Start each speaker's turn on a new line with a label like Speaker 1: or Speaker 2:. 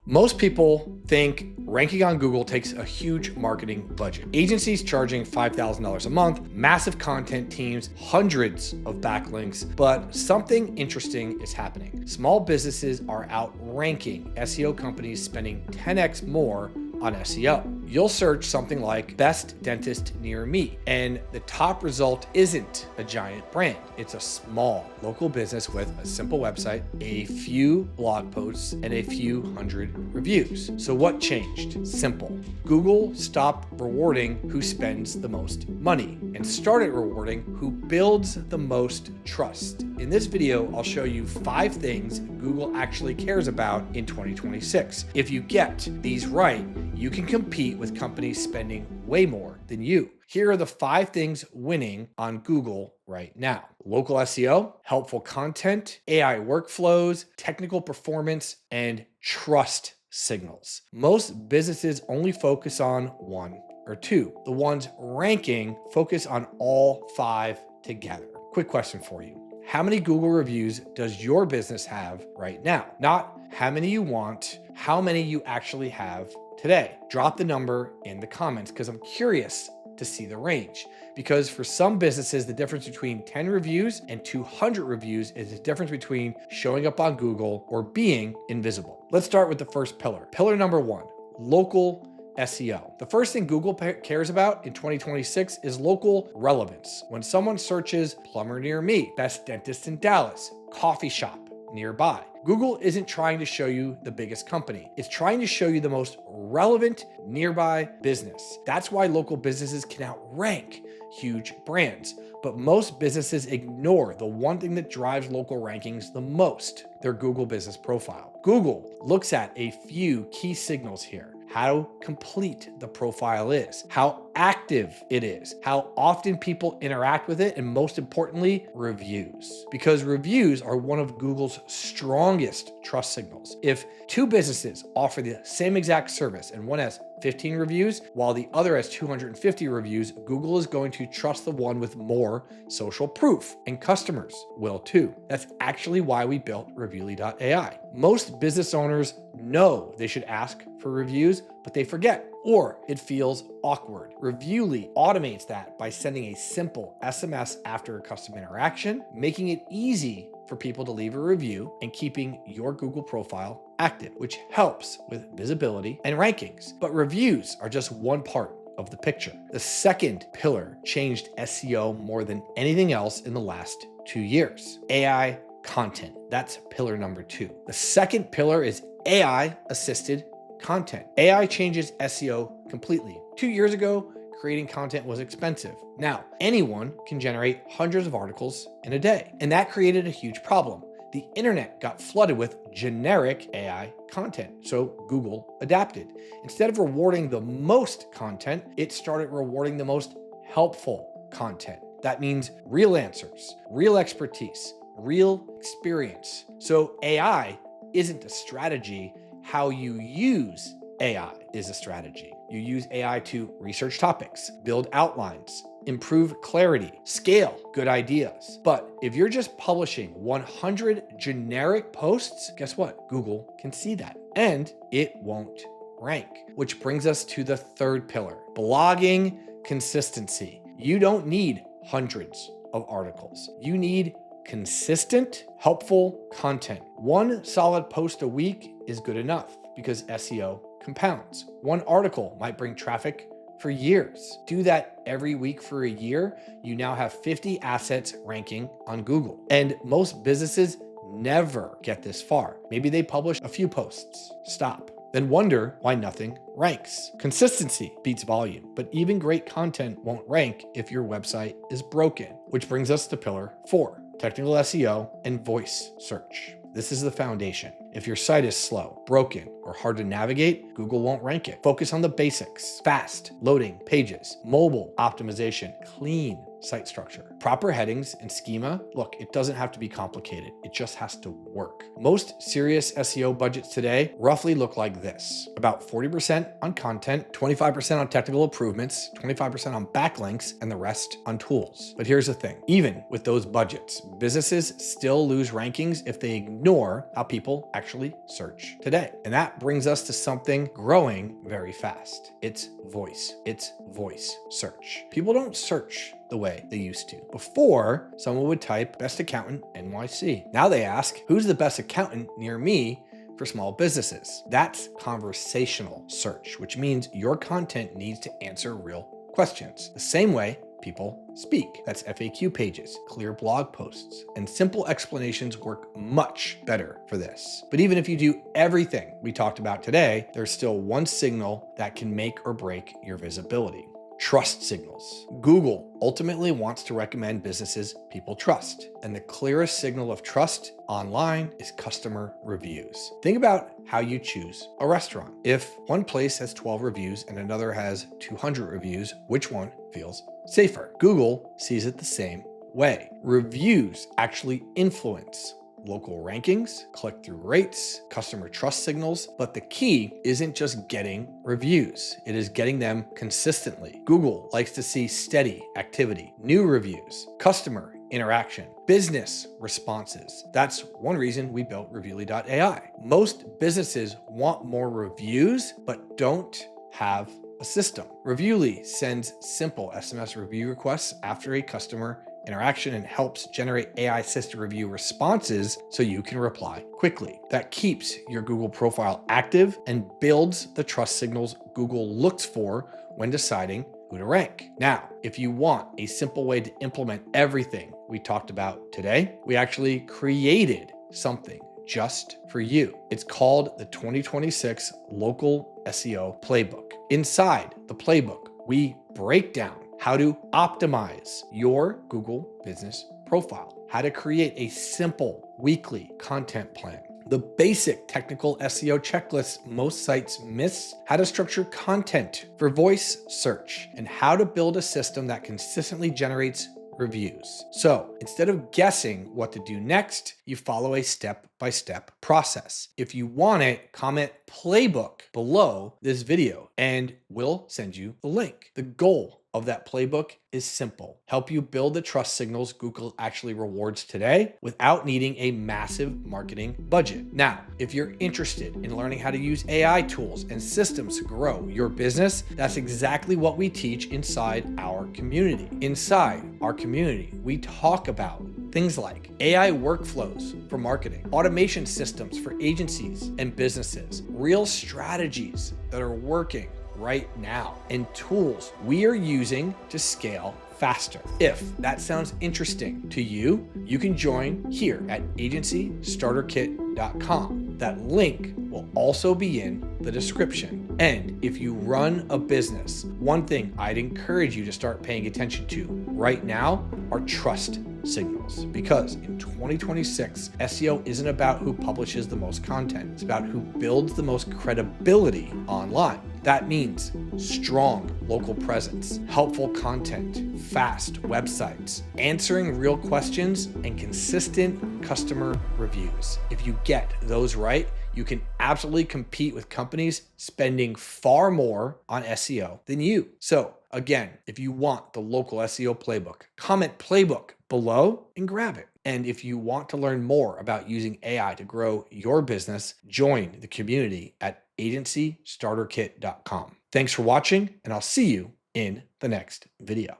Speaker 1: Most people think ranking on Google takes a huge marketing budget. Agencies charging $5,000 a month, massive content teams, hundreds of backlinks, but something interesting is happening. Small businesses are outranking SEO companies spending 10x more on SEO. You'll search something like best dentist near me, and the top result isn't a giant brand. It's a small local business with a simple website, a few blog posts, and a few hundred reviews. So what changed? Simple. Google stopped rewarding who spends the most money and started rewarding who builds the most trust. In this video, I'll show you 5 things Google actually cares about in 2026. If you get these right, you can compete with companies spending way more than you. Here are the 5 things winning on Google right now. Local SEO, helpful content, AI workflows, technical performance, and trust signals. Most businesses only focus on 1 or 2. The ones ranking focus on all 5 together. Quick question for you. How many Google reviews does your business have right now? Not how many you want, how many you actually have today. Drop the number in the comments because I'm curious to see the range. Because for some businesses, the difference between 10 reviews and 200 reviews is the difference between showing up on Google or being invisible. Let's start with the first pillar. Pillar number 1, local SEO. The first thing Google cares about in 2026 is local relevance. When someone searches plumber near me, best dentist in Dallas, coffee shop nearby, Google isn't trying to show you the biggest company. It's trying to show you the most relevant nearby business. That's why local businesses can outrank huge brands. But most businesses ignore the one thing that drives local rankings the most, their Google business profile. Google looks at a few key signals here. How complete the profile is, how active it is, how often people interact with it, and most importantly, reviews. Because reviews are one of Google's strongest trust signals. If 2 businesses offer the same exact service and one has 15 reviews while the other has 250 reviews, Google is going to trust the one with more social proof, and customers will too. That's actually why we built Reviewly.ai. Most business owners know they should ask for reviews, but they forget, or it feels awkward. Reviewly automates that by sending a simple SMS after a custom interaction, making it easy for people to leave a review and keeping your Google profile active, which helps with visibility and rankings. But reviews are just one part of the picture. The second pillar changed SEO more than anything else in the last 2 years. AI content. That's pillar number 2. The second pillar is AI assisted content. AI changes SEO completely. 2 years ago, creating content was expensive. Now, anyone can generate hundreds of articles in a day, and that created a huge problem. The internet got flooded with generic AI content, so Google adapted. Instead of rewarding the most content, it started rewarding the most helpful content. That means real answers, real expertise, real experience. So AI isn't a strategy. How you use AI is a strategy. You use AI to research topics, build outlines, improve clarity, scale good ideas. But if you're just publishing 100 generic posts, guess what? Google can see that and it won't rank. Which brings us to the third pillar, blogging consistency. You don't need hundreds of articles. You need consistent, helpful content. 1 solid post a week is good enough because SEO compounds. 1 article might bring traffic for years. Do that every week for a year. You now have 50 assets ranking on Google. And most businesses never get this far. Maybe they publish a few posts, stop, then wonder why nothing ranks. Consistency beats volume, but even great content won't rank if your website is broken. Which brings us to pillar 4, technical SEO and voice search. This is the foundation. If your site is slow, broken, or hard to navigate, Google won't rank it. Focus on the basics: fast loading pages, mobile optimization, clean site structure, proper headings and schema. Look, it doesn't have to be complicated. It just has to work. Most serious SEO budgets today roughly look like this: about 40% on content, 25% on technical improvements, 25% on backlinks, and the rest on tools. But here's the thing. Even with those budgets, businesses still lose rankings if they ignore how people actually search today. And that brings us to something growing very fast. It's voice. It's voice search. People don't search the way they used to. Before, someone would type best accountant NYC. Now they ask, who's the best accountant near me for small businesses? That's conversational search, which means your content needs to answer real questions. The same way people speak. That's FAQ pages, clear blog posts, and simple explanations work much better for this. But even if you do everything we talked about today, there's still one signal that can make or break your visibility. Trust signals. Google ultimately wants to recommend businesses people trust, and the clearest signal of trust online is customer reviews. Think about how you choose a restaurant. If one place has 12 reviews and another has 200 reviews, which one feels safer? Google sees it the same way. Reviews actually influence local rankings, click-through rates, customer trust signals, but the key isn't just getting reviews, it is getting them consistently. Google likes to see steady activity, new reviews, customer interaction, business responses. That's one reason we built Reviewly.ai. Most businesses want more reviews, but don't have a system. Reviewly sends simple SMS review requests after a customer interaction and helps generate AI assisted review responses so you can reply quickly. That keeps your Google profile active and builds the trust signals Google looks for when deciding who to rank. Now, if you want a simple way to implement everything we talked about today, we actually created something just for you. It's called the 2026 Local SEO Playbook. Inside the playbook, we break down how to optimize your Google business profile, how to create a simple weekly content plan, the basic technical SEO checklists most sites miss, how to structure content for voice search, and how to build a system that consistently generates reviews. So instead of guessing what to do next, you follow a step-by-step process. If you want it, comment playbook below this video and we'll send you the link. The goal of that playbook is simple. Help you build the trust signals Google actually rewards today without needing a massive marketing budget. Now, if you're interested in learning how to use AI tools and systems to grow your business, that's exactly what we teach inside our community. Inside our community, we talk about things like AI workflows for marketing, automation systems for agencies and businesses, real strategies that are working right now, and tools we are using to scale faster. If that sounds interesting to you, you can join here at agencystarterkit.com. That link will also be in the description. And if you run a business, one thing I'd encourage you to start paying attention to right now are trust signals, because in 2026, SEO isn't about who publishes the most content. It's about who builds the most credibility online. That means strong local presence, helpful content, fast websites, answering real questions, and consistent customer reviews. If you get those right, you can absolutely compete with companies spending far more on SEO than you. So again, if you want the local SEO playbook, comment playbook below and grab it. And if you want to learn more about using AI to grow your business, join the community at agencystarterkit.com. Thanks for watching, and I'll see you in the next video.